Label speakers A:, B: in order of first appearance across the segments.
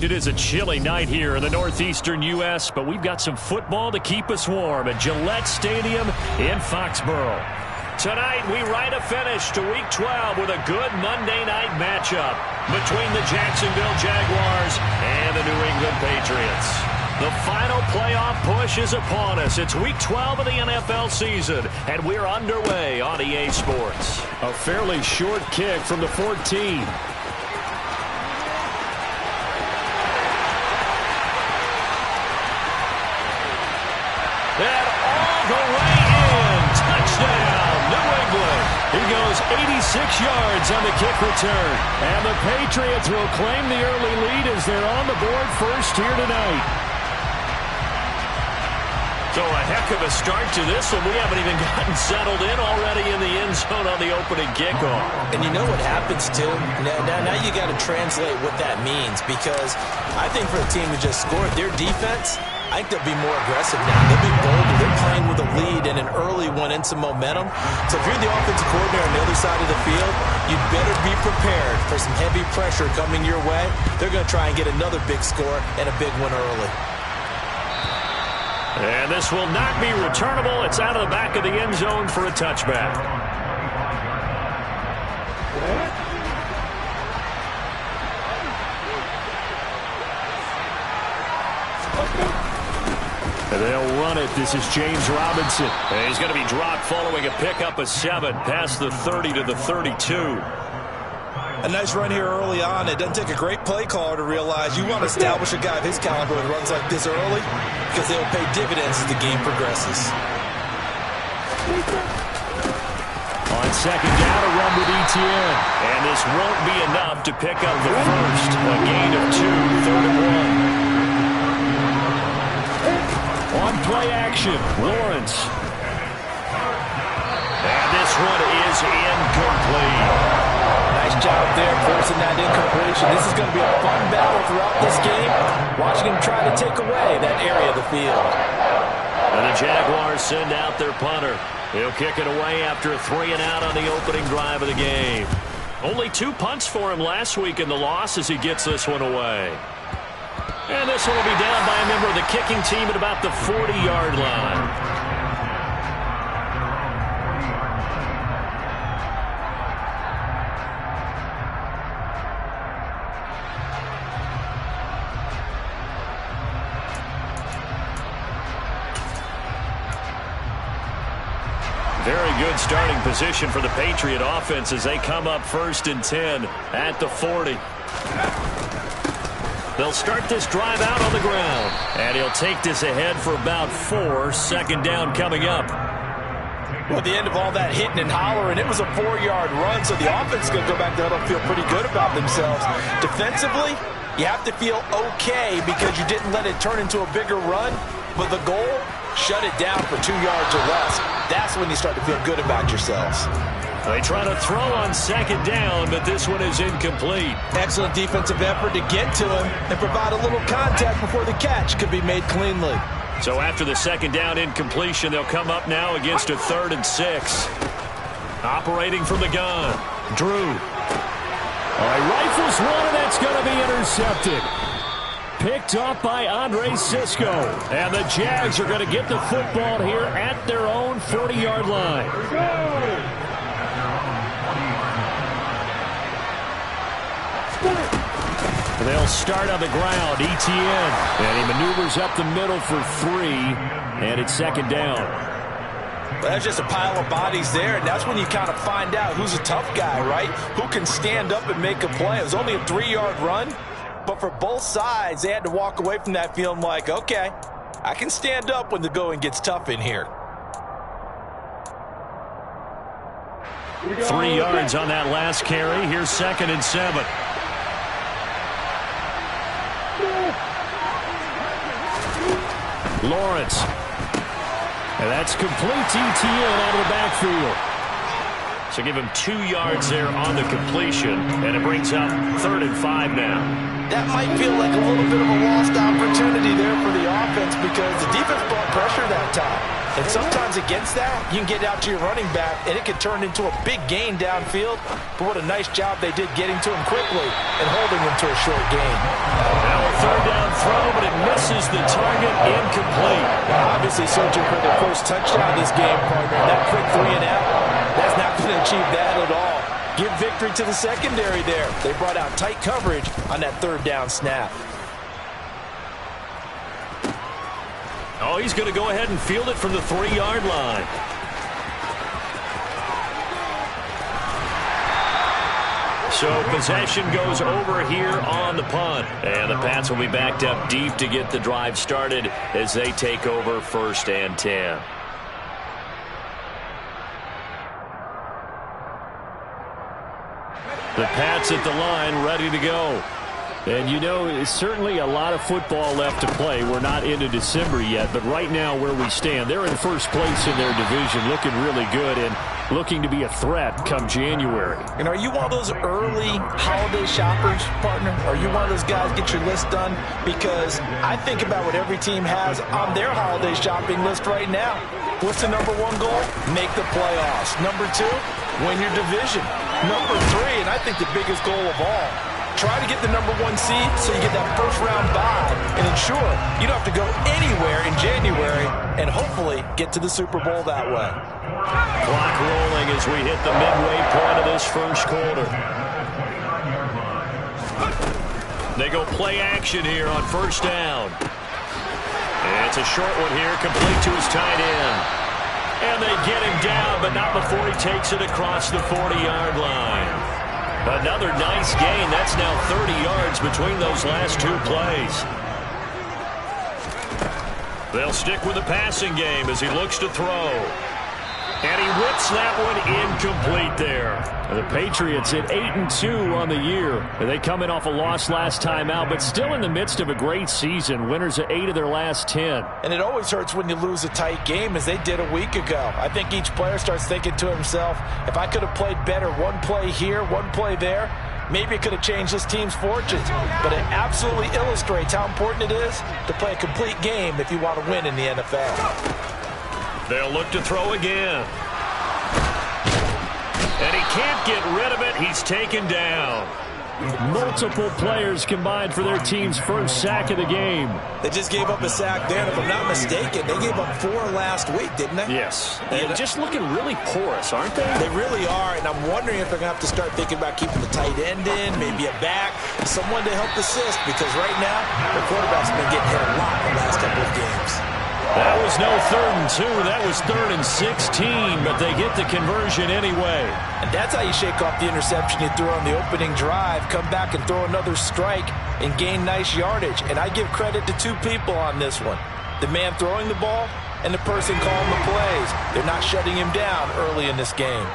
A: It is a chilly night here in the northeastern U.S., but we've got some football to keep us warm at Gillette Stadium in Foxborough. Tonight, we write a finish to Week 12 with a good Monday night matchup between the Jacksonville Jaguars and the New England Patriots. The final playoff push is upon us. It's Week 12 of the NFL season, and we're underway on EA Sports. A fairly short kick from the 14. And all the way in. Touchdown, New England. He goes 86 yards on the kick return. And the Patriots will claim the early lead as they're on the board first here tonight. So a heck of a start to this one. We haven't even gotten settled in already in the end zone on the opening kickoff.
B: And you know what happens, too? Now you got to translate what that means, because I think for a team who just scored, their defense, I think they'll be more aggressive now. They'll be bolder. They're playing with a lead and an early one and some momentum. So if you're the offensive coordinator on the other side of the field, you'd better be prepared for some heavy pressure coming your way. They're going to try and get another big score and a big one early.
A: And this will not be returnable. It's out of the back of the end zone for a touchback. And they'll run it. This is James Robinson. And he's going to be dropped following a pickup of 7 past the 30 to the 32.
C: A nice run here early on. It doesn't take a great play caller to realize you want to establish a guy of his caliber with runs like this early, because they'll pay dividends as the game progresses.
A: On second down, a run with Etienne. And this won't be enough to pick up the first. A gain of 2, 3rd and 1. On play action, Lawrence. And this one is incomplete.
B: Nice job there forcing that incompletion. This is going to be a fun battle throughout this game, watching him try to take away that area of the field.
A: And the Jaguars send out their punter. He'll kick it away after a 3-and-out on the opening drive of the game. Only 2 punts for him last week in the loss as he gets this one away. And this one will be down by a member of the kicking team at about the 40-yard line. Very good starting position for the Patriot offense as they come up 1st and 10 at the 40. They'll start this drive out on the ground. And he'll take this ahead for about 4. 2nd down coming up.
B: Well, at the end of all that hitting and hollering, it was a 4-yard run, so the offense is going to go back there and feel pretty good about themselves. Defensively, you have to feel okay because you didn't let it turn into a bigger run, but the goal, shut it down for 2 yards or less. That's when you start to feel good about yourselves.
A: They try to throw on 2nd down, but this one is incomplete.
B: Excellent defensive effort to get to him and provide a little contact before the catch could be made cleanly.
A: So after the 2nd down incompletion, they'll come up now against a 3rd and 6. Operating from the gun, Drew. All right, rifles one, and that's going to be intercepted. Picked off by Andre Sisco. And the Jags are going to get the football here at their own 40-yard line. They'll start on the ground. Etienne. And he maneuvers up the middle for 3. And it's 2nd down.
B: Well, that's just a pile of bodies there, and that's when you kind of find out who's a tough guy, right? Who can stand up and make a play. It was only a 3-yard run. But for both sides, they had to walk away from that feeling like, okay, I can stand up when the going gets tough in here.
A: 3 yards on that last carry. Here's 2nd and 7. Lawrence. And that's complete to Etienne out of the backfield. So give him 2 yards there on the completion, and it brings up 3rd and 5 now.
B: That might feel like a little bit of a lost opportunity there for the offense because the defense brought pressure that time. And sometimes it against that, you can get out to your running back, and it can turn into a big gain downfield. But what a nice job they did getting to him quickly and holding him to a short gain.
A: Now a third down throw, but it misses the target, incomplete.
B: Obviously searching for their first touchdown this game, partner. That quick 3-and-out, that's not going to achieve that at all. Give victory to the secondary there. They brought out tight coverage on that third down snap.
A: Oh, he's going to go ahead and field it from the 3-yard line. So possession goes over here on the punt. And the Pats will be backed up deep to get the drive started as they take over 1st and 10. The Pats at the line, ready to go. And, you know, it's certainly a lot of football left to play. We're not into December yet, but right now where we stand, they're in first place in their division, looking really good and looking to be a threat come January.
B: And are you one of those early holiday shoppers, partner? Are you one of those guys get your list done? Because I think about what every team has on their holiday shopping list right now. What's the number 1 goal? Make the playoffs. Number 2, win your division. Number 3, and I think the biggest goal of all, try to get the number 1 seed so you get that first-round bye and ensure you don't have to go anywhere in January and hopefully get to the Super Bowl that way.
A: Clock rolling as we hit the midway point of this first quarter. They go play action here on 1st down. And it's a short one here, complete to his tight end. And they get him down, but not before he takes it across the 40-yard line. Another nice gain. That's now 30 yards between those last 2 plays. They'll stick with the passing game as he looks to throw. And he whips that one incomplete there. The Patriots at 8-2 on the year. They come in off a loss last time out, but still in the midst of a great season. Winners of 8 of their last 10.
B: And it always hurts when you lose a tight game, as they did a week ago. I think each player starts thinking to himself, if I could have played better 1 play here, 1 play there, maybe it could have changed this team's fortunes. But it absolutely illustrates how important it is to play a complete game if you want to win in the NFL.
A: They'll look to throw again. And he can't get rid of it. He's taken down. Multiple players combined for their team's first sack of the game.
B: They just gave up a sack there, and if I'm not mistaken, they gave up 4 last week, didn't they?
A: Yes. And just looking really porous, aren't they?
B: They really are, and I'm wondering if they're going to have to start thinking about keeping the tight end in, maybe a back, someone to help assist, because right now, the quarterback's been getting hit a lot in the last couple of games.
A: That was no 3rd and 2. That was 3rd and 16, but they get the conversion anyway.
B: And that's how you shake off the interception you threw on the opening drive, come back and throw another strike and gain nice yardage. And I give credit to 2 people on this one. The man throwing the ball and the person calling the plays. They're not shutting him down early in this game.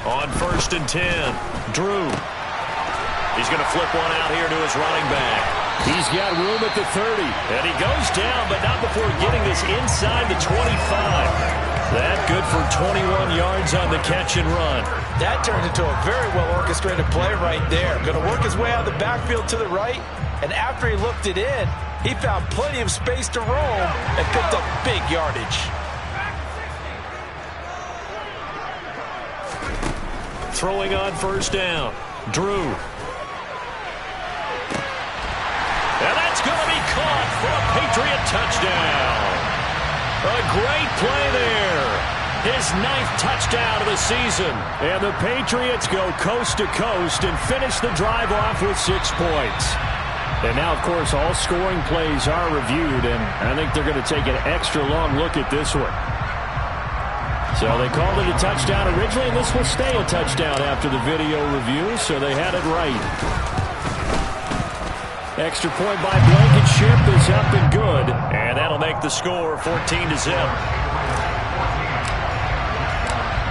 A: On 1st and 10, Drew. He's going to flip one out here to his running back. He's got room at the 30. And he goes down, but not before getting this inside the 25. That good for 21 yards on the catch and run.
B: That turned into a very well-orchestrated play right there. Going to work his way out of the backfield to the right. And after he looked it in, he found plenty of space to roam and picked up big yardage.
A: Throwing on 1st down, Drew. And that's going to be caught for a Patriot touchdown. A great play there. His 9th touchdown of the season. And the Patriots go coast to coast and finish the drive off with 6 points. And now, of course, all scoring plays are reviewed, and I think they're going to take an extra long look at this one. So they called it a touchdown originally, and this will stay a touchdown after the video review, so they had it right. Extra point by Blankenship is up and good, and that'll make the score 14-0.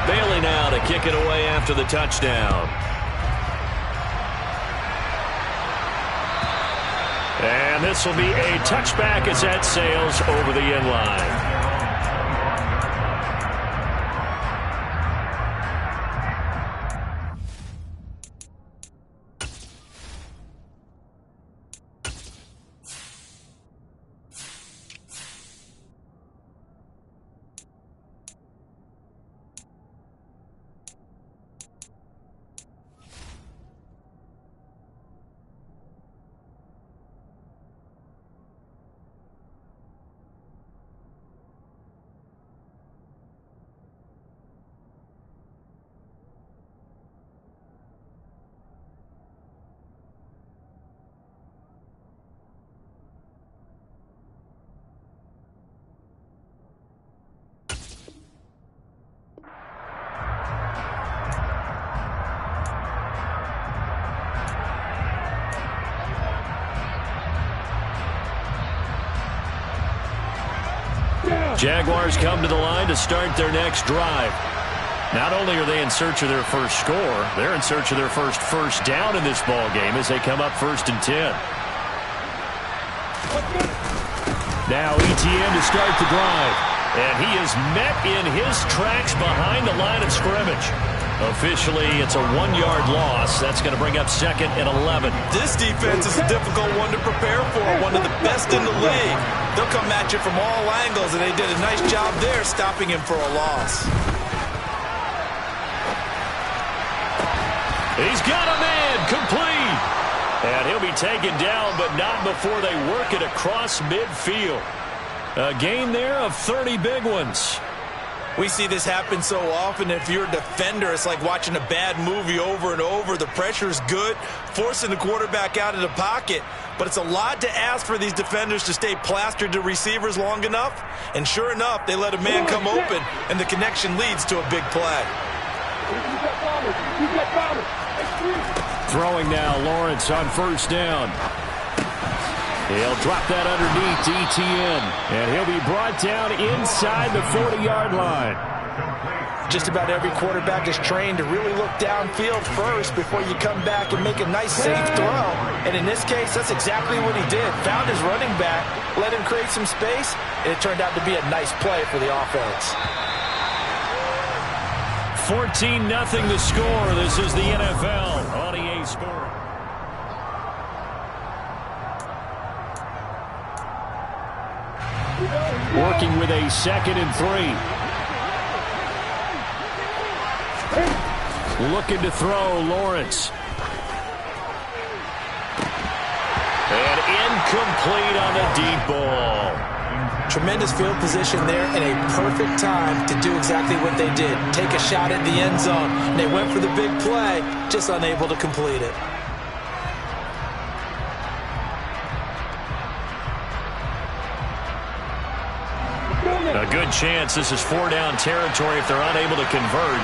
A: Bailey now to kick it away after the touchdown. And this will be a touchback as that sails over the end line. Jaguars come to the line to start their next drive. Not only are they in search of their first score, they're in search of their first down in this ball game as they come up 1st and 10. Now Etienne to start the drive. And he is met in his tracks behind the line of scrimmage. Officially, it's a 1-yard loss. That's going to bring up 2nd and 11.
C: This defense is a difficult one to prepare for, one of the best in the league. They'll come at you from all angles, and they did a nice job there stopping him for a loss.
A: He's got a man, complete. And he'll be taken down, but not before they work it across midfield. A gain there of 30 big ones.
C: We see this happen so often. If you're a defender, it's like watching a bad movie over and over. The pressure is good, forcing the quarterback out of the pocket. But it's a lot to ask for these defenders to stay plastered to receivers long enough. And sure enough, they let a man come open, and the connection leads to a big play.
A: Throwing now, Lawrence on 1st down. He'll drop that underneath to Etienne, and he'll be brought down inside the 40-yard line.
B: Just about every quarterback is trained to really look downfield first before you come back and make a nice, safe throw. And in this case, that's exactly what he did. Found his running back, let him create some space, and it turned out to be a nice play for the offense.
A: 14-0 the score. This is the NFL on EA Sports. Working with a 2nd and 3. Looking to throw, Lawrence. And incomplete on the deep ball.
B: Tremendous field position there and a perfect time to do exactly what they did. Take a shot at the end zone. And they went for the big play, just unable to complete it.
A: A good chance this is 4-down territory if they're unable to convert.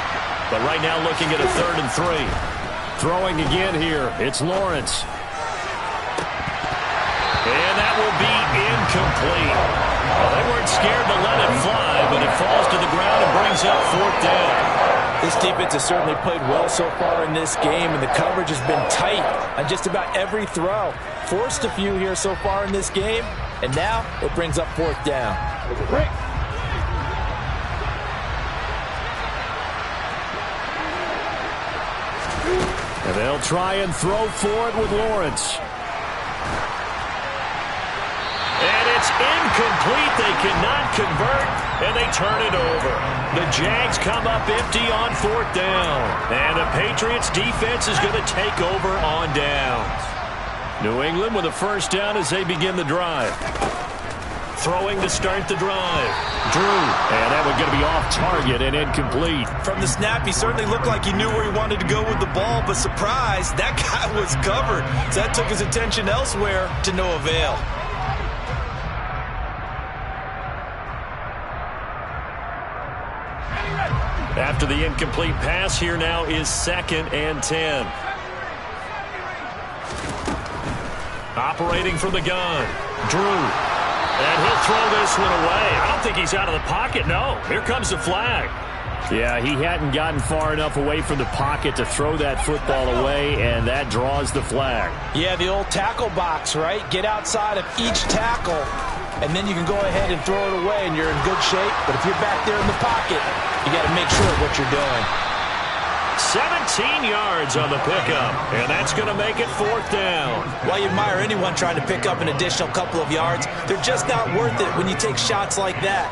A: But right now looking at a 3rd and 3. Throwing again here. It's Lawrence. And that will be incomplete. Well, they weren't scared to let it fly, but it falls to the ground and brings up 4th down.
B: This defense has certainly played well so far in this game, and the coverage has been tight on just about every throw. Forced a few here so far in this game, and now it brings up 4th down.
A: And they'll try and throw for it with Lawrence. And it's incomplete. They cannot convert, and they turn it over. The Jags come up empty on 4th down. And the Patriots defense is going to take over on downs. New England with a 1st down as they begin the drive. Throwing to start the drive. Drew. And that one going to be off target and incomplete.
C: From the snap, he certainly looked like he knew where he wanted to go with the ball, but surprise, that guy was covered. So that took his attention elsewhere to no avail.
A: After the incomplete pass, here now is 2nd and 10. Operating from the gun. Drew. And he'll throw this one away. I don't think he's out of the pocket. No, here comes the flag. Yeah, he hadn't gotten far enough away from the pocket to throw that football away, and that draws the flag.
B: Yeah, the old tackle box, right? Get outside of each tackle, and then you can go ahead and throw it away, and you're in good shape. But if you're back there in the pocket, you got to make sure of what you're doing.
A: 17 yards on the pickup, and that's going to make it 4th down.
B: While you admire anyone trying to pick up an additional couple of yards, they're just not worth it when you take shots like that.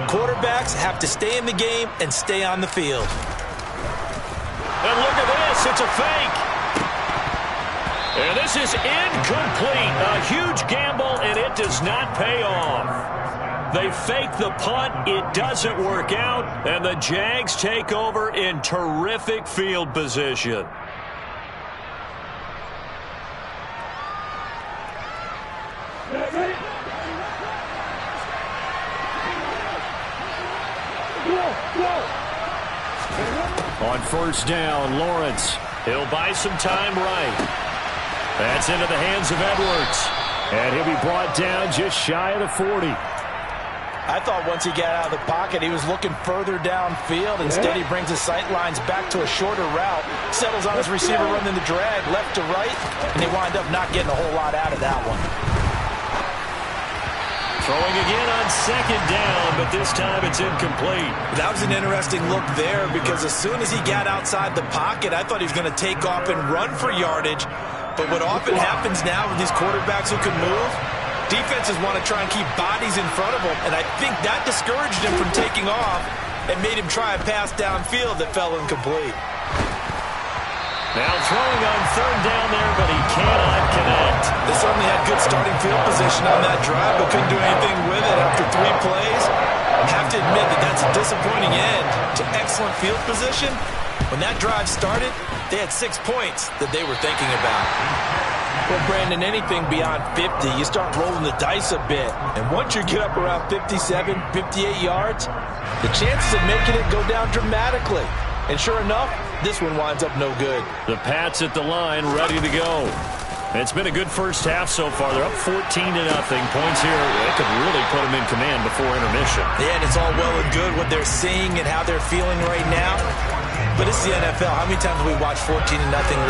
B: Quarterbacks have to stay in the game and stay on the field.
A: And look at this. It's a fake. And this is incomplete. A huge gamble, and it does not pay off. They fake the punt. It doesn't work out, and the Jags take over in terrific field position. On 1st down, Lawrence. He'll buy some time right. That's into the hands of Edwards. And he'll be brought down just shy of the 40.
B: I thought once he got out of the pocket, he was looking further downfield. Instead, he brings his sight lines back to a shorter route, settles on his receiver running the drag left to right, and they wind up not getting a whole lot out of that one.
A: Throwing again on second down, but this time it's incomplete.
C: That was an interesting look there because as soon as he got outside the pocket, I thought he was going to take off and run for yardage. But what often happens now with these quarterbacks who can move, defenses want to try and keep bodies in front of them, and I think that discouraged him from taking off and made him try a pass downfield that fell incomplete.
A: Now throwing on third down there, but he cannot connect.
C: They certainly had good starting field position on that drive, but couldn't do anything with it after 3 plays. I have to admit that that's a disappointing end to excellent field position. When that drive started, they had 6 points that they were thinking about. Well, Brandon, anything beyond 50, you start rolling the dice a bit. And once you get up around 57, 58 yards, the chances of making it go down dramatically. And sure enough, this one winds up no good.
A: The Pats at the line, ready to go. It's been a good first half so far. They're up 14-0. Points here, they could really put them in command before intermission.
C: Yeah, and it's all well and good what they're seeing and how they're feeling right now. But it's the NFL. How many times have we watched 14-0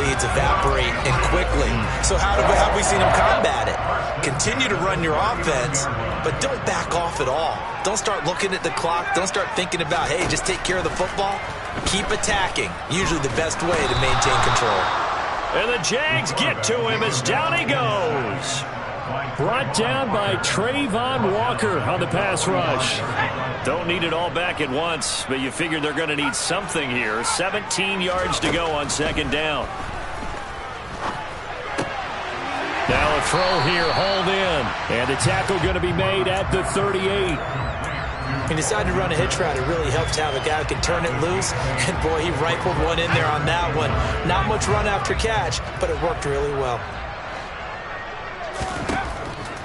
C: leads evaporate and quickly? So how have we seen them combat it? Continue to run your offense, but don't back off at all. Don't start looking at the clock. Don't start thinking about, hey, just take care of the football. Keep attacking. Usually the best way to maintain control.
A: And the Jags get to him as down he goes. Brought down by Trayvon Walker on the pass rush. Don't need it all back at once, but you figure they're going to need something here. 17 yards to go on second down. Now a throw here, hauled in. And the tackle going to be made at the 38.
B: He decided to run a hitch route. It really helps to have a guy who can turn it loose. And, boy, he rifled one in there on that one. Not much run after catch, but it worked really well.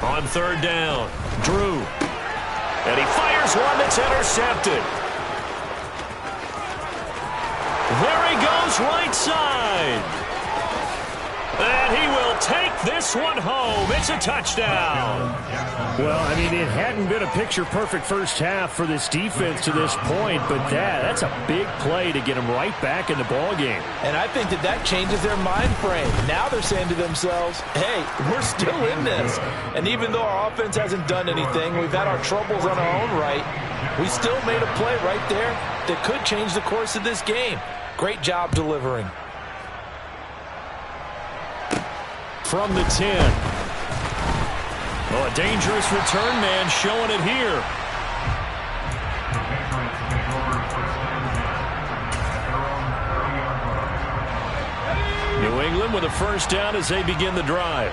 A: On third down, Drew. And he fires one that's intercepted. There he goes, right side. And he will take this one home. It's a touchdown. Well, I mean, it hadn't been a picture-perfect first half for this defense to this point, but that's a big play to get them right back in the ballgame.
B: And I think that changes their mind frame. Now they're saying to themselves, hey, we're still in this. And even though our offense hasn't done anything, we've had our troubles on our own right, we still made a play right there that could change the course of this game. Great job delivering.
A: From the 10. Oh, a dangerous return man showing it here. New England with a first down as they begin the drive.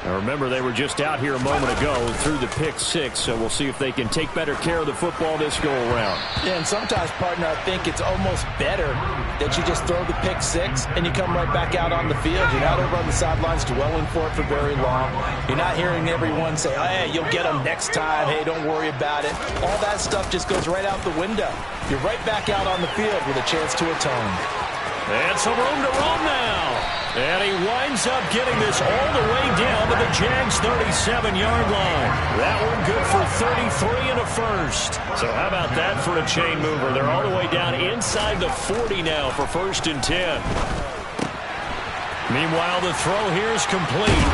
A: Now remember, they were just out here a moment ago through the pick 6, so we'll see if they can take better care of the football this go-around.
B: Yeah, and sometimes, partner, I think it's almost better that you just throw the pick 6 and you come right back out on the field. You're not over on the sidelines dwelling for it for very long. You're not hearing everyone say, oh, hey, you'll get them next time. Hey, don't worry about it. All that stuff just goes right out the window. You're right back out on the field with a chance to atone.
A: And some room to roam now. And he winds up getting this all the way down to the Jags' 37-yard line. That one good for 33 and a first. So how about that for a chain mover? They're all the way down inside the 40 now for 1st and 10. Meanwhile, the throw here is complete.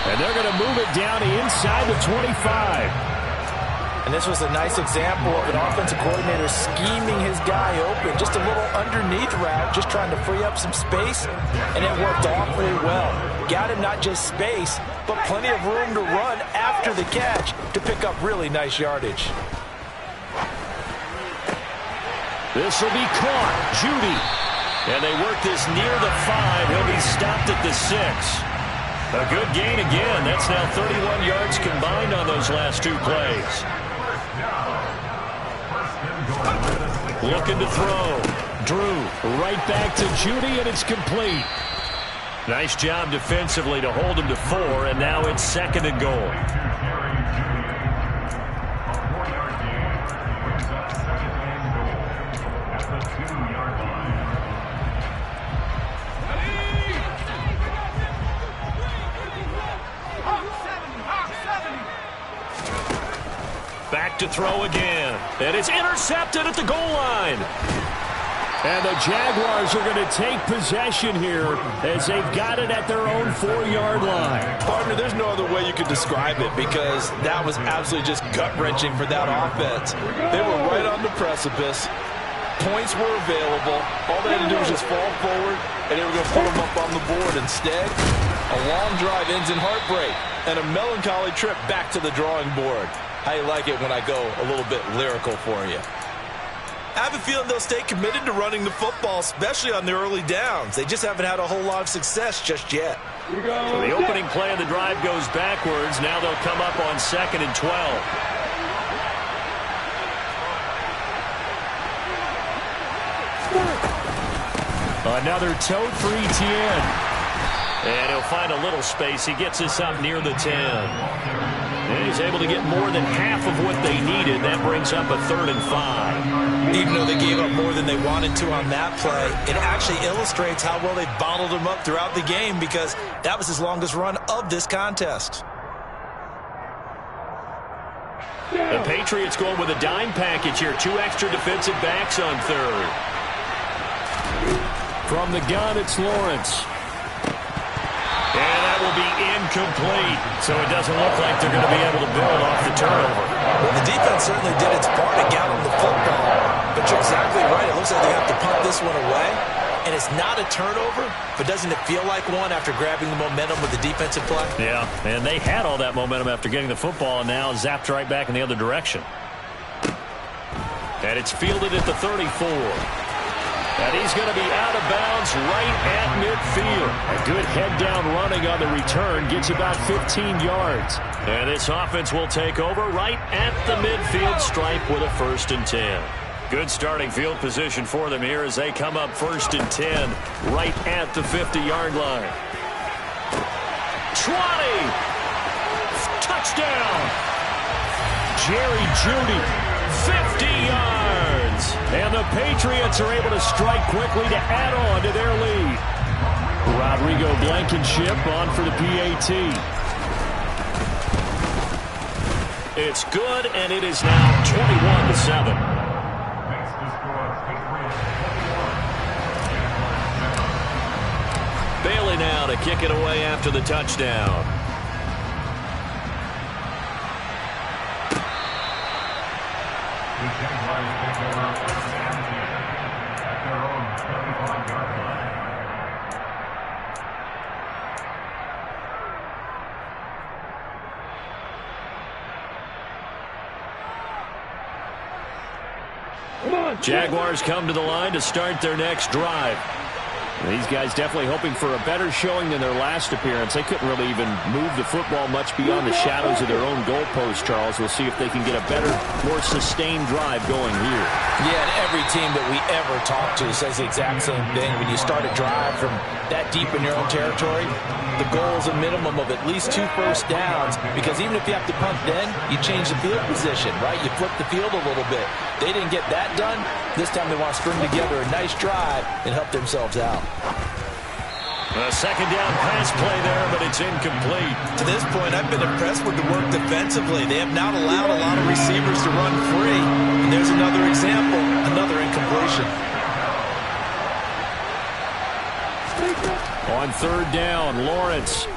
A: And they're going to move it down inside the 25.
B: And this was a nice example of an offensive coordinator scheming his guy open. Just a little underneath route, just trying to free up some space, and it worked awfully well. Got him not just space, but plenty of room to run after the catch to pick up really nice yardage.
A: This will be caught. Judy. And they work this near the 5. He'll be stopped at the 6. A good gain again. That's now 31 yards combined on those last 2 plays. Looking to throw. Drew right back to Judy, and it's complete. Nice job defensively to hold him to 4, and now it's 2nd and goal. Back to throw again. And it's intercepted at the goal line. And the Jaguars are going to take possession here as they've got it at their own 4-yard line.
C: Partner, there's no other way you could describe it because that was absolutely just gut-wrenching for that offense. They were right on the precipice. Points were available. All they had to do was just fall forward, and they were going to put them up on the board. Instead, a long drive ends in heartbreak and a melancholy trip back to the drawing board. How you like it when I go a little bit lyrical for you? I have a feeling they'll stay committed to running the football, especially on their early downs. They just haven't had a whole lot of success just yet.
A: So the opening play of the drive goes backwards. Now they'll come up on 2nd and 12. Another tote for Etienne. And he'll find a little space. He gets this up near the 10. And he's able to get more than half of what they needed. That brings up a 3rd and 5.
B: Even though they gave up more than they wanted to on that play, it actually illustrates how well they bottled them up throughout the game because that was his longest run of this contest.
A: The Patriots going with a dime package here. 2 extra defensive backs on 3rd. From the gun, it's Lawrence. And that will be incomplete. So it doesn't look like they're going to be able to build off the turnover.
B: Well, the defense certainly did its part to get them the football. But you're exactly right. It looks like they have to punt this one away. And it's not a turnover, but doesn't it feel like one after grabbing the momentum with the defensive play?
A: Yeah, and they had all that momentum after getting the football and now zapped right back in the other direction. And it's fielded at the 34. And he's going to be out of bounds right at midfield. A good head-down running on the return gets about 15 yards. And this offense will take over right at the midfield stripe with a 1st and 10. Good starting field position for them here as they come up 1st and 10 right at the 50-yard line. 20! Touchdown! Jerry Jeudy, 50 yards! And the Patriots are able to strike quickly to add on to their lead. Rodrigo Blankenship on for the PAT. It's good, and it is now 21-7. Bailey now to kick it away after the touchdown. Jaguars come to the line to start their next drive. These guys definitely hoping for a better showing than their last appearance. They couldn't really even move the football much beyond the shadows of their own goalpost, Charles. We'll see if they can get a better, more sustained drive going here.
B: Yeah, and every team that we ever talk to says the exact same thing. When you start a drive from that deep in your own territory, the goal is a minimum of at least 2 first downs, because even if you have to punt then, you change the field position, right? You flip the field a little bit. They didn't get that done. This time they want to string together a nice drive and help themselves out.
A: A 2nd down pass play there, but it's incomplete.
C: To this point, I've been impressed with the work defensively. They have not allowed a lot of receivers to run free. And there's another example, another incompletion.
A: On 3rd down, Lawrence.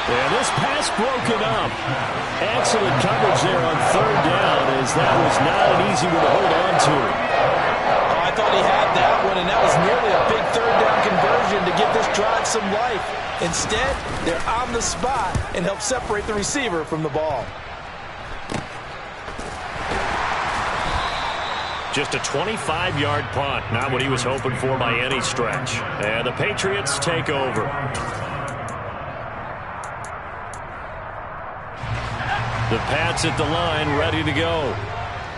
A: And this pass broken up. Excellent coverage there on 3rd down, as that was not an easy one to hold on to.
B: Oh, I thought he had that one, and that was nearly a big 3rd down conversion to give this drive some life. Instead, they're on the spot and help separate the receiver from the ball.
A: Just a 25-yard punt, not what he was hoping for by any stretch. And the Patriots take over. The Pats at the line, ready to go.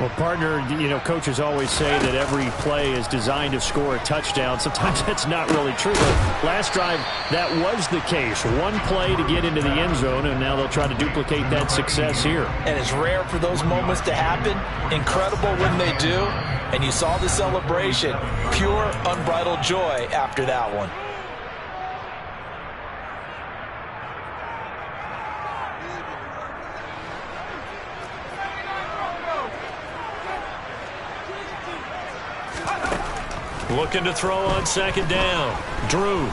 A: Well, partner, you know, coaches always say that every play is designed to score a touchdown. Sometimes that's not really true. But last drive, that was the case. One play to get into the end zone, and now they'll try to duplicate that success here.
B: And it's rare for those moments to happen. Incredible when they do. And you saw the celebration. Pure, unbridled joy after that one.
A: Looking to throw on second down. Drew.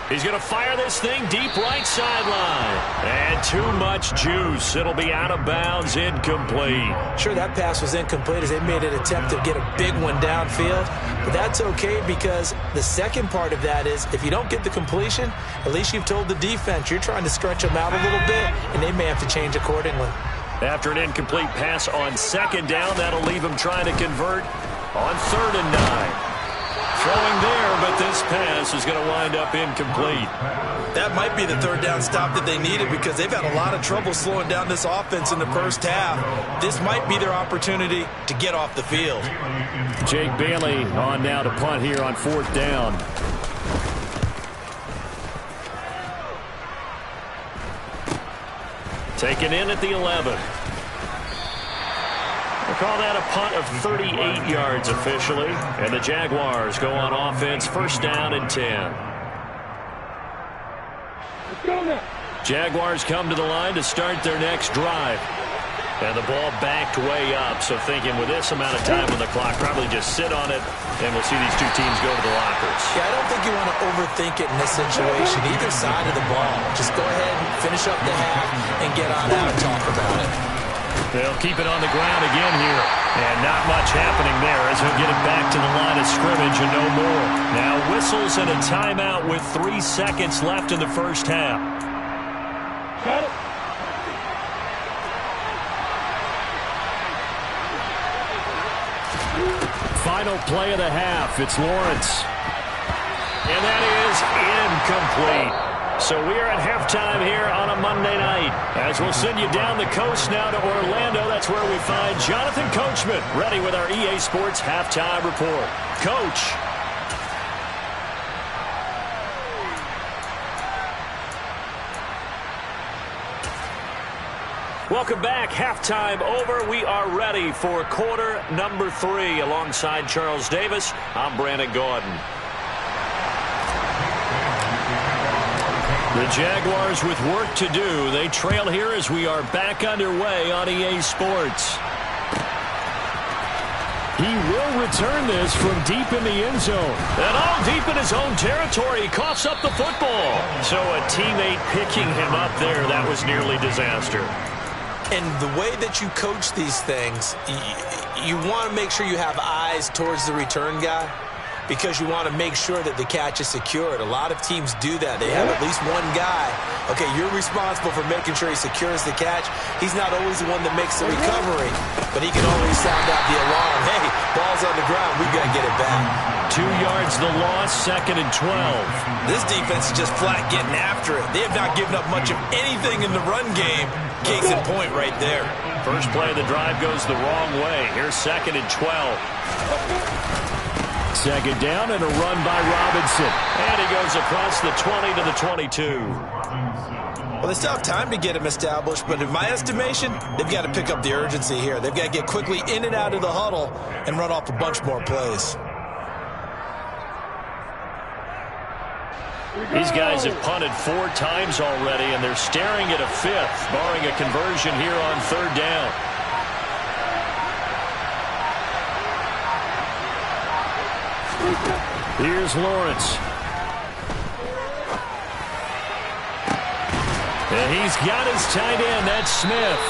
A: He's going to fire this thing deep right sideline. And too much juice. It'll be out of bounds, incomplete.
B: Sure, that pass was incomplete as they made an attempt to get a big one downfield. But that's okay because the second part of that is if you don't get the completion, at least you've told the defense you're trying to stretch them out a little bit, and they may have to change accordingly.
A: After an incomplete pass on second down, that'll leave him trying to convert on 3rd and 9. Throwing there, but this pass is going to wind up incomplete.
C: That might be the 3rd down stop that they needed because they've had a lot of trouble slowing down this offense in the first half. This might be their opportunity to get off the field.
A: Jake Bailey on now to punt here on 4th down. Taken in at the 11. We'll call that a punt of 38 yards officially. And the Jaguars go on offense, 1st down and 10.
D: Let's go now.
A: Jaguars come to the line to start their next drive. And the ball backed way up. So thinking with this amount of time on the clock, probably just sit on it. And we'll see these two teams go to the lockers.
B: Yeah, I don't think you want to overthink it in this situation. Either side of the ball. Just go ahead and finish up the half and get on out and talk about it.
A: They'll keep it on the ground again here. And not much happening there as he'll get it back to the line of scrimmage and no more. Now whistles and a timeout with 3 seconds left in the first half.
D: Got it.
A: Final play of the half. It's Lawrence. And that is incomplete. So we are at halftime here on a Monday night. As we'll send you down the coast now to Orlando. That's where we find Jonathan Coachman ready with our EA Sports Halftime Report. Coach. Welcome back. Halftime over. We are ready for quarter number 3. Alongside Charles Davis, I'm Brandon Gordon. The Jaguars with work to do. They trail here as we are back underway on EA Sports. He will return this from deep in the end zone. And all deep in his own territory. He coughs up the football. So a teammate picking him up there, that was nearly disaster.
B: And the way that you coach these things, you want to make sure you have eyes towards the return guy because you want to make sure that the catch is secured. A lot of teams do that. They have at least one guy. Okay, you're responsible for making sure he secures the catch. He's not always the one that makes the recovery, but he can always sound out the alarm. Hey, ball's on the ground. We've got to get it back.
A: 2 yards the loss, 2nd and 12.
C: This defense is just flat getting after it. They have not given up much of anything in the run game. Case in point right there.
A: First play of the drive goes the wrong way. Here's 2nd and 12. 2nd down and a run by Robinson. And he goes across the 20 to the 22.
C: Well, they still have time to get him established, but in my estimation, they've got to pick up the urgency here. They've got to get quickly in and out of the huddle and run off a bunch more plays.
A: These guys have punted 4 times already, and they're staring at a 5th, barring a conversion here on 3rd down. Here's Lawrence. And he's got his tight end, that's Smith.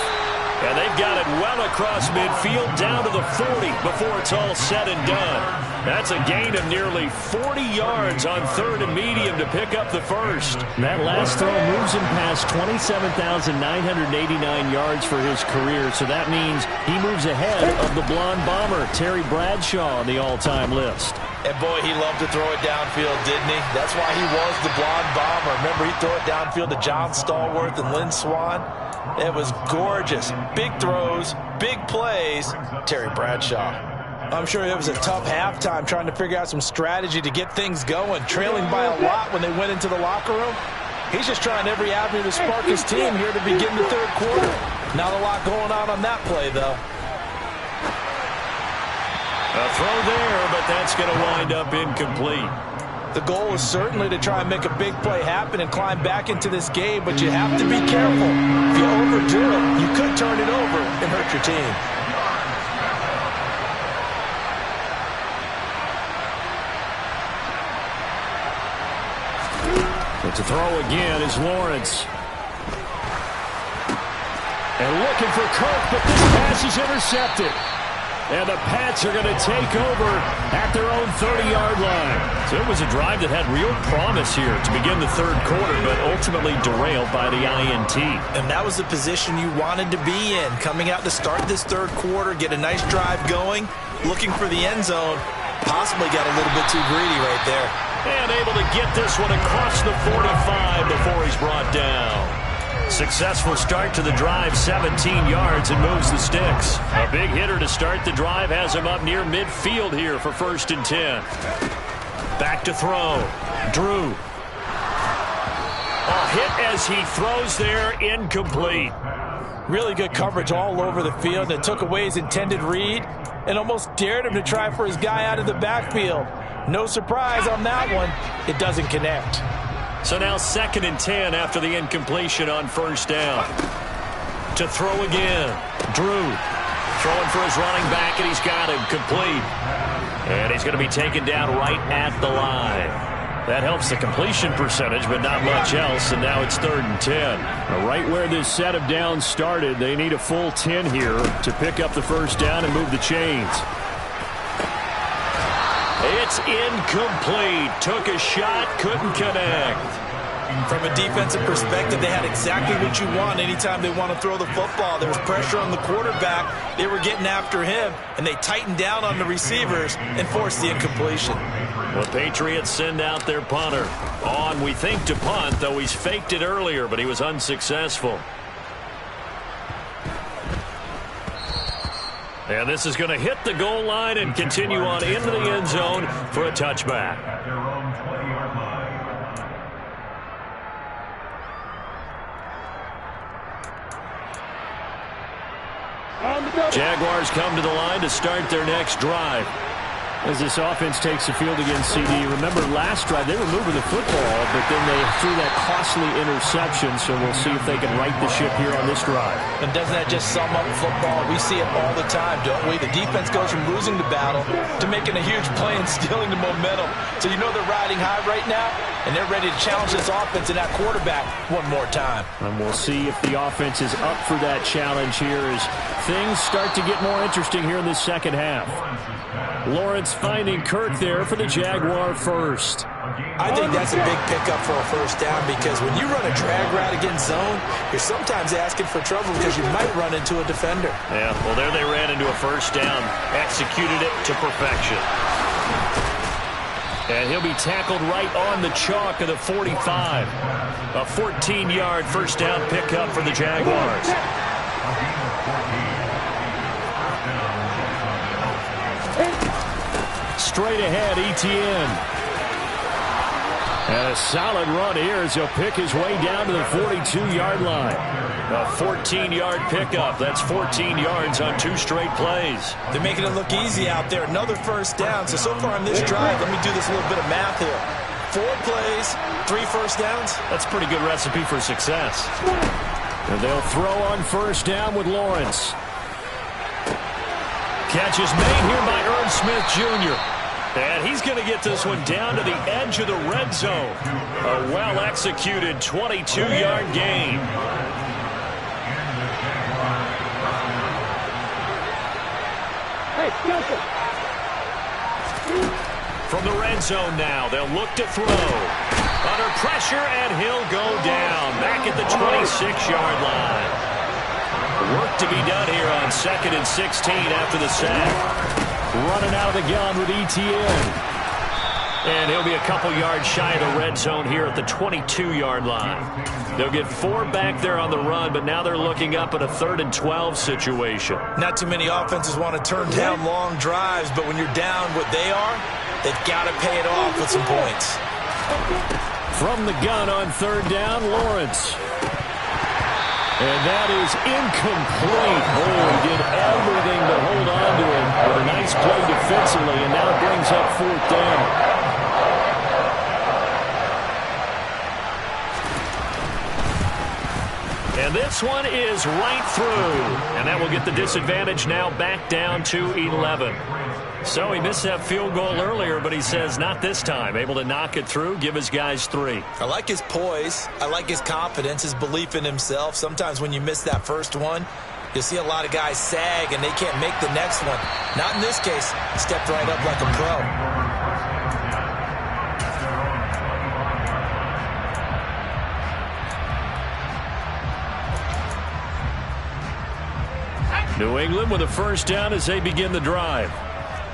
A: And they've got it well across midfield down to the 40 before it's all said and done. That's a gain of nearly 40 yards on 3rd and medium to pick up the first. That last throw moves him past 27,989 yards for his career, so that means he moves ahead of the blonde bomber, Terry Bradshaw, on the all-time list.
C: And boy, he loved to throw it downfield, didn't he? That's why he was the blonde bomber. Remember, he'd throw it downfield to John Stallworth and Lynn Swann. It was gorgeous. Big throws, big plays. Terry Bradshaw. I'm sure it was a tough halftime trying to figure out some strategy to get things going. Trailing by a lot when they went into the locker room. He's just trying every avenue to spark his team here to begin the 3rd quarter. Not a lot going on that play, though.
A: A throw there, but that's going to wind up incomplete.
C: The goal is certainly to try and make a big play happen and climb back into this game, but you have to be careful. If you overdo it, you could turn it over and hurt your team.
A: But to throw again is Lawrence. And looking for Kirk, but this pass is intercepted. And the Pats are going to take over at their own 30-yard line. So it was a drive that had real promise here to begin the third quarter, but ultimately derailed by the INT.
C: And that was the position you wanted to be in, coming out to start this third quarter, get a nice drive going, looking for the end zone. Possibly got a little bit too greedy right there.
A: And able to get this one across the 45 before he's brought down. Successful start to the drive, 17 yards, and moves the sticks. A big hitter to start the drive has him up near midfield here for 1st and 10. Back to throw. Drew. A hit as he throws there, incomplete.
B: Really good coverage all over the field that took away his intended read and almost dared him to try for his guy out of the backfield. No surprise on that one. It doesn't connect.
A: So now 2nd and 10 after the incompletion on 1st down. To throw again. Drew throwing for his running back, and he's got him complete. And he's going to be taken down right at the line. That helps the completion percentage, but not much else, and now it's 3rd and 10. Right where this set of downs started, they need a full 10 here to pick up the 1st down and move the chains. It's incomplete. Took a shot, couldn't connect.
C: From a defensive perspective, they had exactly what you want anytime they want to throw the football. There was pressure on the quarterback. They were getting after him, and they tightened down on the receivers and forced the incompletion.
A: The Patriots send out their punter. On, we think, to punt, though he's faked it earlier, but he was unsuccessful. And this is going to hit the goal line and continue on into the end zone for a touchback. Jaguars come to the line to start their next drive. As this offense takes the field against CD. Remember last drive, they were moving the football, but then they threw that costly interception, so we'll see if they can right the ship here on this drive.
B: And doesn't that just sum up football? We see it all the time, don't we? The defense goes from losing the battle to making a huge play and stealing the momentum. So you know they're riding high right now, and they're ready to challenge this offense and that quarterback one more time.
A: And we'll see if the offense is up for that challenge here as things start to get more interesting here in the second half. Lawrence finding Kirk there for the Jaguar first.
C: I think that's a big pickup for a 1st down because when you run a drag route against zone, you're sometimes asking for trouble because you might run into a defender.
A: Yeah, well, there they ran into a 1st down, executed it to perfection. And he'll be tackled right on the chalk of the 45. A 14-yard 1st down pickup for the Jaguars. Straight ahead, Etienne. And a solid run here as he'll pick his way down to the 42-yard line. A 14-yard pickup. That's 14 yards on 2 straight plays.
C: They're making it look easy out there. Another 1st down. So far on this drive, let me do this little bit of math here. 4 plays, 3 1st downs.
A: That's a pretty good recipe for success. And they'll throw on 1st down with Lawrence. Catch is made here by Irv Smith Jr. And he's going to get this one down to the edge of the red zone. A well-executed 22-yard gain.
D: Hey, Johnson.
A: From the red zone now, they'll look to throw. Under pressure, and he'll go down. Back at the 26-yard line. Work to be done here on 2nd and 16 after the sack. Running out of the gun with Etienne. And he'll be a couple yards shy of the red zone here at the 22-yard line. They'll get 4 back there on the run, but now they're looking up at a 3rd and 12 situation.
C: Not too many offenses want to turn down long drives, but when you're down what they are, they've got to pay it off with some points.
A: From the gun on 3rd down, Lawrence. And that is incomplete. Oh, he did everything to hold on to him with a nice play defensively, and now brings up 4th down. And this one is right through. And that will get the disadvantage now back down to 11. So he missed that field goal earlier, but he says not this time. Able to knock it through, give his guys 3.
C: I like his poise. I like his confidence, his belief in himself. Sometimes when you miss that first one, you'll see a lot of guys sag and they can't make the next one. Not in this case. Stepped right up like a pro.
A: New England with a first down as they begin the drive.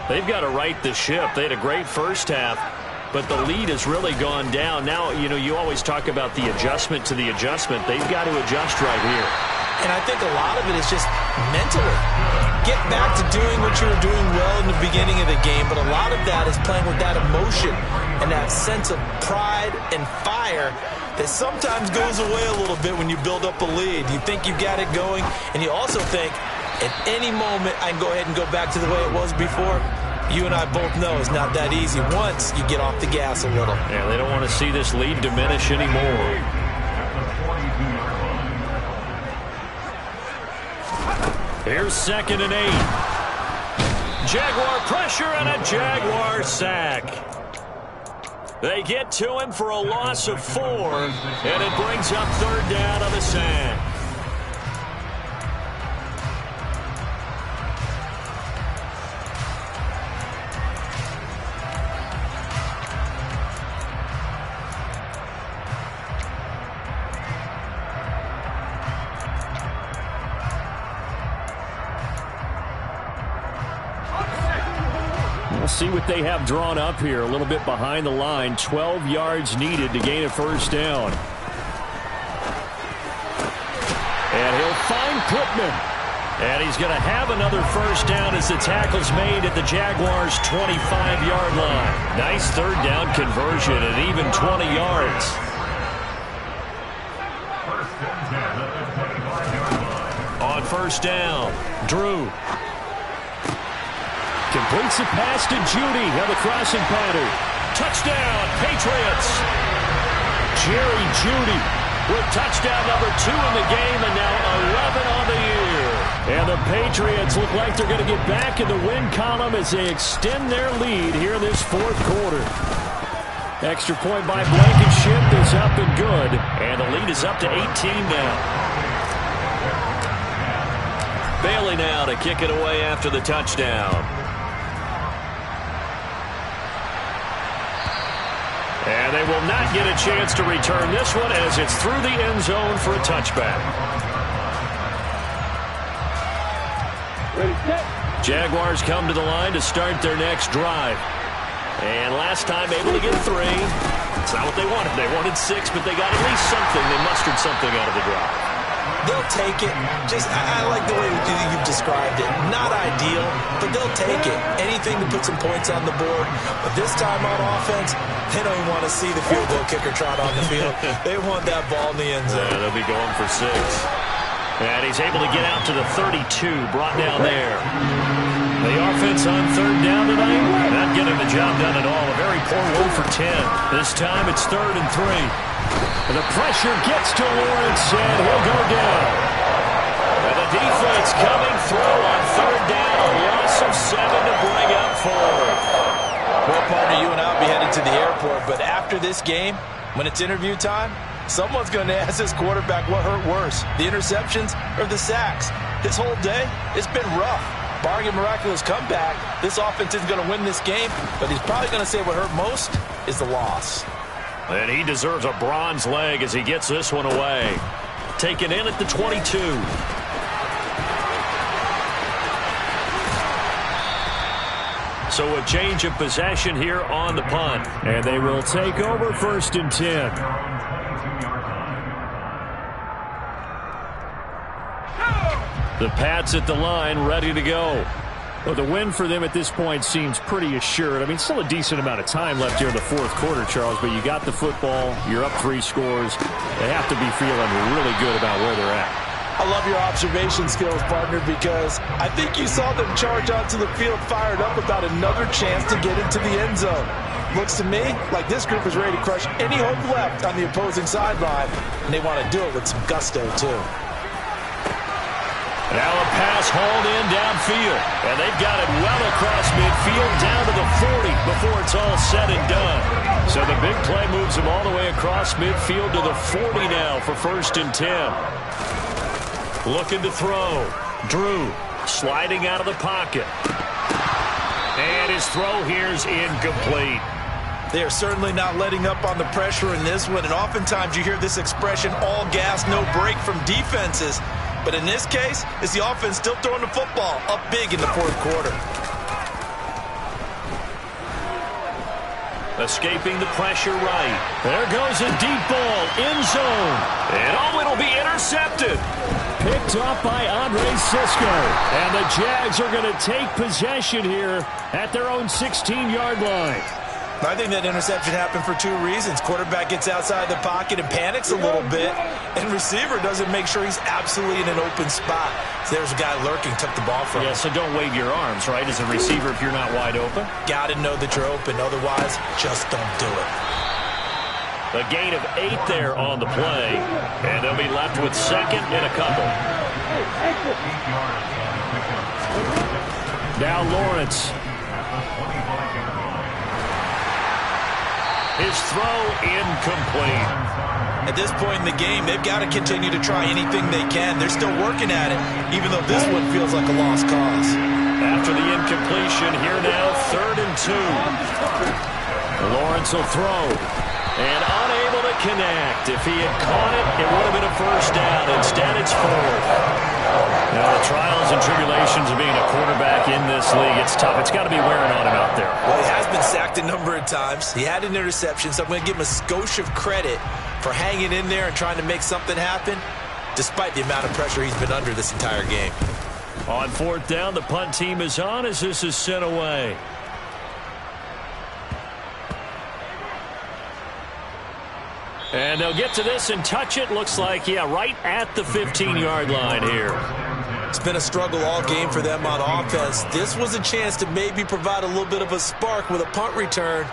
A: They've got to right the ship. They had a great first half, but the lead has really gone down. Now, you always talk about the adjustment to the adjustment. They've got to adjust right here.
C: And I think a lot of it is just mentally. Get back to doing what you were doing well in the beginning of the game, but a lot of that is playing with that emotion and that sense of pride and fire that sometimes goes away a little bit when you build up a lead. You think you've got it going, and you also think, at any moment, I can go ahead and go back to the way it was before. You and I both know it's not that easy once you get off the gas a little.
A: Yeah, they don't want to see this lead diminish anymore. Here's 2nd and 8. Jaguar pressure and a Jaguar sack. They get to him for a loss of 4, and it brings up 3rd down on the sack. We'll see what they have drawn up here. A little bit behind the line. 12 yards needed to gain a first down. And he'll find Pittman. And he's going to have another first down as the tackle's made at the Jaguars' 25-yard line. Nice 3rd down conversion and even 20 yards. On first down, Drew. Completes the pass to Judy on the crossing pattern. Touchdown, Patriots. Jerry Judy with touchdown number 2 in the game and now 11 on the year. And the Patriots look like they're going to get back in the win column as they extend their lead here in this 4th quarter. Extra point by Blankenship is up and good. And the lead is up to 18 now. Bailey now to kick it away after the touchdown. And they will not get a chance to return this one as it's through the end zone for a touchback.
D: Ready, set.
A: Jaguars come to the line to start their next drive. And last time able to get 3. It's not what they wanted. They wanted 6, but they got at least something. They mustered something out of the drive.
C: They'll take it. I like the way you've described it. Not ideal, but they'll take it. Anything to put some points on the board. But this time on offense, they don't want to see the field goal kicker trot on the field. They want that ball in the end zone.
A: Yeah, they'll be going for 6. And he's able to get out to the 32, brought down there. The offense on 3rd down tonight, not getting the job done at all. A very poor 1 for 10. This time it's 3rd and 3. And the pressure gets to Lawrence, and he'll go down. And the defense coming through on 3rd down, a loss of 7 to bring up 4.
C: Well, partner, you and I will be headed to the airport, but after this game, when it's interview time, someone's going to ask this quarterback what hurt worse, the interceptions or the sacks. His whole day, it's been rough. Barring a miraculous comeback, this offense isn't going to win this game, but he's probably going to say what hurt most is the loss.
A: And he deserves a bronze leg as he gets this one away. Taken in at the 22. So a change of possession here on the punt. And they will take over 1st and 10. The Pats at the line, ready to go. Well, the win for them at this point seems pretty assured. I mean, still a decent amount of time left here in the 4th quarter, Charles, but you got the football, you're up 3 scores. They have to be feeling really good about where they're at.
C: I love your observation skills, partner, because I think you saw them charge onto the field fired up about another chance to get into the end zone. Looks to me like this group is ready to crush any hope left on the opposing sideline, and they want to do it with some gusto, too.
A: Now a pass hauled in downfield. And they've got it well across midfield down to the 40 before it's all said and done. So the big play moves him all the way across midfield to the 40 now for 1st and 10. Looking to throw. Drew sliding out of the pocket. And his throw here is incomplete.
C: They are certainly not letting up on the pressure in this one. And oftentimes you hear this expression, all gas, no break from defenses. But in this case, it's the offense still throwing the football up big in the 4th quarter.
A: Escaping the pressure right. There goes a deep ball, end zone. And it'll be intercepted. Picked off by Andre Cisco. And the Jags are going to take possession here at their own 16-yard line.
C: I think that interception happened for 2 reasons. Quarterback gets outside the pocket and panics a little bit, and receiver doesn't make sure he's absolutely in an open spot. So there's a guy lurking, took the ball from him.
A: Yeah, so don't wave your arms, right, as a receiver if you're not wide open.
C: Got to know that you're open. Otherwise, just don't do it.
A: A gain of 8 there on the play, and they'll be left with 2nd and a couple. Now Lawrence. His throw incomplete.
C: At this point in the game, they've got to continue to try anything they can. They're still working at it, even though this one feels like a lost cause.
A: After the incompletion, here now, 3rd and 2. Lawrence will throw. And unable to connect. If he had caught it, it would have been a 1st down. Instead, it's 4th. Now, the trials and tribulations of being a quarterback in this league, it's tough. It's got to be wearing on him out there.
C: Well, he has been sacked a number of times. He had an interception, so I'm going to give him a skosh of credit for hanging in there and trying to make something happen, despite the amount of pressure he's been under this entire game.
A: On 4th down, the punt team is on as this is sent away. And they'll get to this and touch it. Looks like, yeah, right at the 15-yard line here.
C: It's been a struggle all game for them on offense. This was a chance to maybe provide a little bit of a spark with a punt return.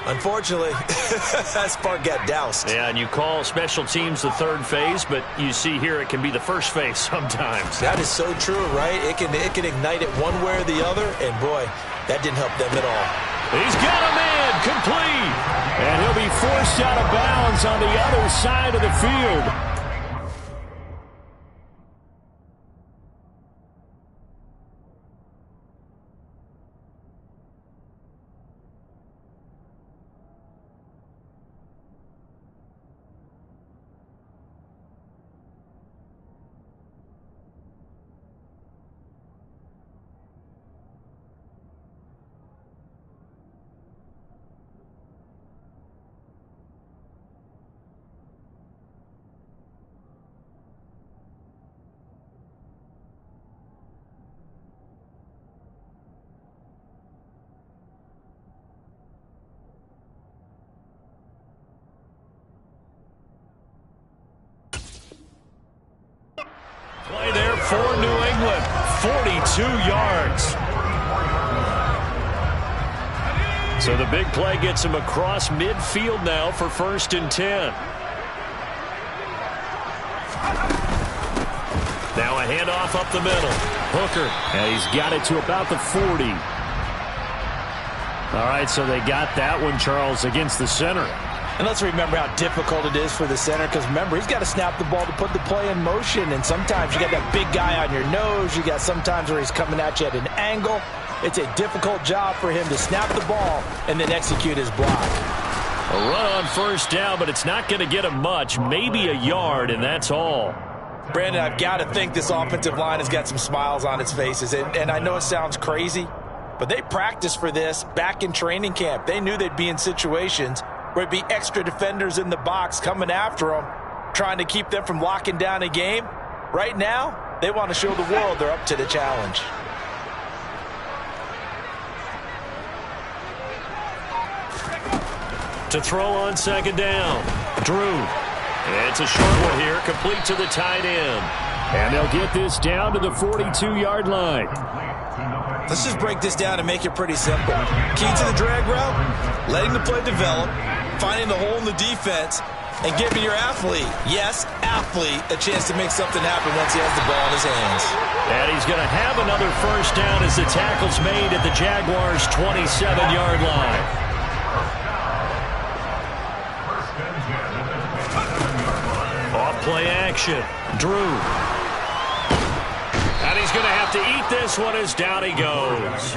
C: Unfortunately, that spark got doused.
A: Yeah, and you call special teams the 3rd phase, but you see here it can be the 1st phase sometimes.
C: That is so true, right? It can ignite it one way or the other, and boy, that didn't help them at all.
A: He's got a man, complete. And he'll be forced out of bounds on the other side of the field. Play there for New England. 42 yards. So the big play gets him across midfield now for 1st and 10. Now a handoff up the middle. Hooker, and he's got it to about the 40. All right, so they got that one, Charles, against the center.
B: And let's remember how difficult it is for the center, because remember, he's got to snap the ball to put the play in motion, and sometimes you got that big guy on your nose. You got sometimes where he's coming at you at an angle. It's a difficult job for him to snap the ball and then execute his block.
A: A run on 1st down, but it's not going to get him much, maybe a yard, and that's all.
C: Brandon, I've got to think this offensive line has got some smiles on its faces, and I know it sounds crazy, but they practiced for this back in training camp. They knew they'd be in situations where it'd be extra defenders in the box coming after them, trying to keep them from locking down a game. Right now, they want to show the world they're up to the challenge.
A: To throw on 2nd down. Drew. It's a short one here, complete to the tight end. And they'll get this down to the 42-yard line.
C: Let's just break this down and make it pretty simple. Key to the drag route, letting the play develop, finding the hole in the defense, and giving your athlete, yes, athlete, a chance to make something happen once he has the ball in his hands.
A: And he's going to have another first down as the tackle's made at the Jaguars' 27-yard line. Off play action. Drew. And he's going to have to eat this one as down he goes.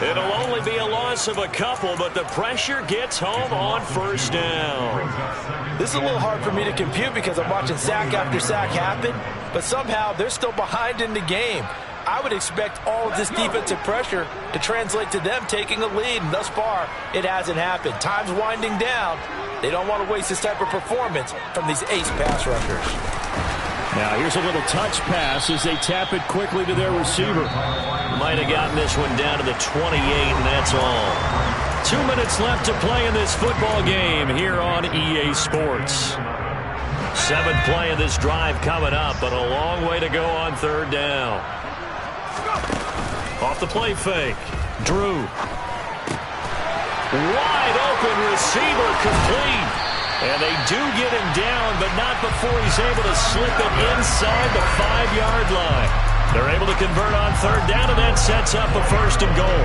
A: It'll only be a loss of a couple, but the pressure gets home on first down.
B: This is a little hard for me to compute because I'm watching sack after sack happen, but somehow they're still behind in the game. I would expect all of this defensive pressure to translate to them taking a lead, and thus far, it hasn't happened. Time's winding down. They don't want to waste this type of performance from these ace pass rushers.
A: Now here's a little touch pass as they tap it quickly to their receiver. Might have gotten this one down to the 28, and that's all. 2 minutes left to play in this football game here on EA Sports. 7th play of this drive coming up, but a long way to go on third down. Off the play fake. Drew. Wide open receiver, complete. And they do get him down, but not before he's able to slip it inside the 5-yard line. They're able to convert on third down, and that sets up a 1st and goal.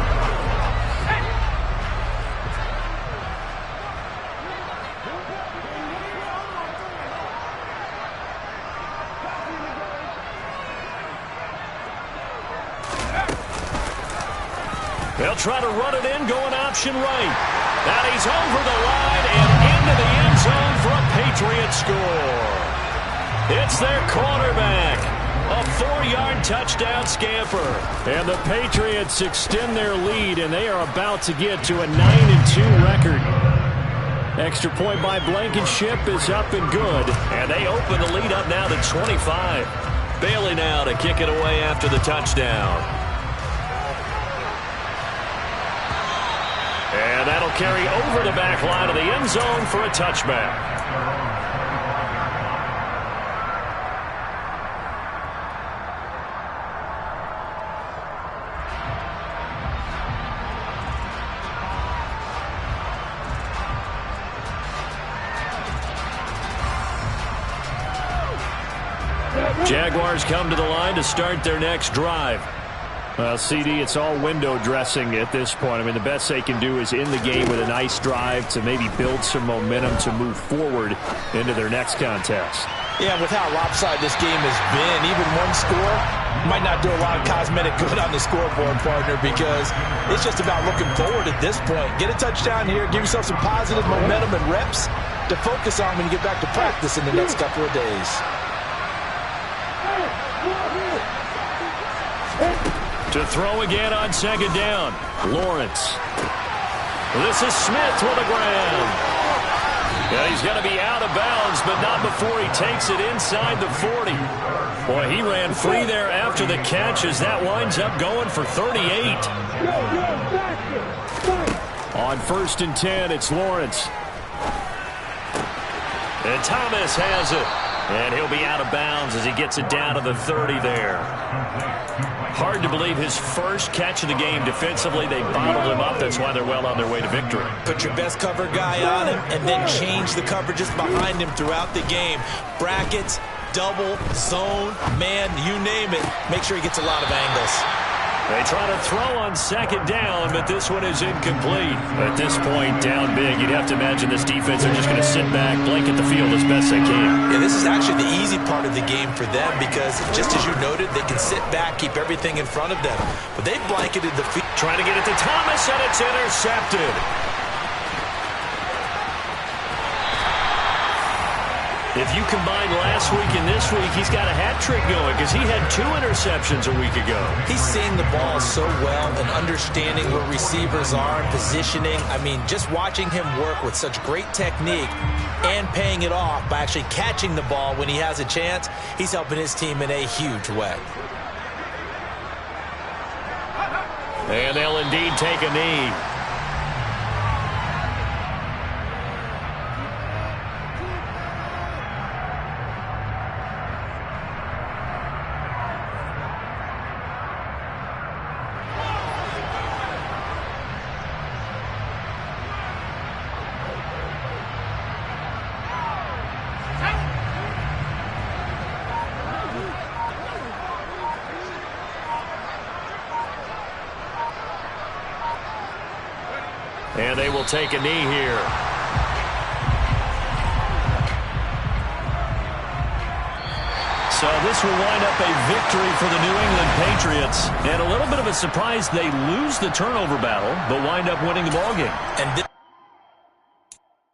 A: They'll try to run it in, going option right. And he's over the line and into the end zone for a Patriot score. It's their quarterback. A 4-yard touchdown scamper. And the Patriots extend their lead, and they are about to get to a 9-2 record. Extra point by Blankenship is up and good. And they open the lead up now to 25. Bailey now to kick it away after the touchdown. And that'll carry over the back line of the end zone for a touchback. Jaguars come to the line to start their next drive. Well, CD, it's all window dressing at this point. I mean, the best they can do is in the game with a nice drive to maybe build some momentum to move forward into their next contest.
B: Yeah, with how lopsided this game has been, even one score might not do a lot of cosmetic good on the scoreboard, partner, because it's just about looking forward at this point. Get a touchdown here, give yourself some positive momentum and reps to focus on when you get back to practice in the next couple of days.
A: To throw again on second down. Lawrence. This is Smith with a grab. Yeah, he's going to be out of bounds, but not before he takes it inside the 40. Boy, he ran free there after the catch as that winds up going for 38. On 1st and 10, it's Lawrence. And Thomas has it. And he'll be out of bounds as he gets it down to the 30 there. Hard to believe his first catch of the game defensively. They bottled him up. That's why they're well on their way to victory.
B: Put your best cover guy on him and then change the coverages behind him throughout the game. Brackets, double, zone, man, you name it. Make sure he gets a lot of angles.
A: They try to throw on second down, but this one is incomplete. At this point, down big, you'd have to imagine this defense are just going to sit back, blanket the field as best they can.
B: Yeah, this is actually the easy part of the game for them because, just as you noted, they can sit back, keep everything in front of them. But they've blanketed the field.
A: Trying to get it to Thomas, and it's intercepted. If you combine last week and this week, he's got a hat trick going because he had 2 interceptions a week ago.
B: He's seeing the ball so well and understanding where receivers are and positioning. I mean, just watching him work with such great technique and paying it off by actually catching the ball when he has a chance, he's helping his team in a huge way.
A: And they'll indeed take a knee. And they will take a knee here. So this will wind up a victory for the New England Patriots. And a little bit of a surprise, they lose the turnover battle, but wind up winning the ballgame.
B: And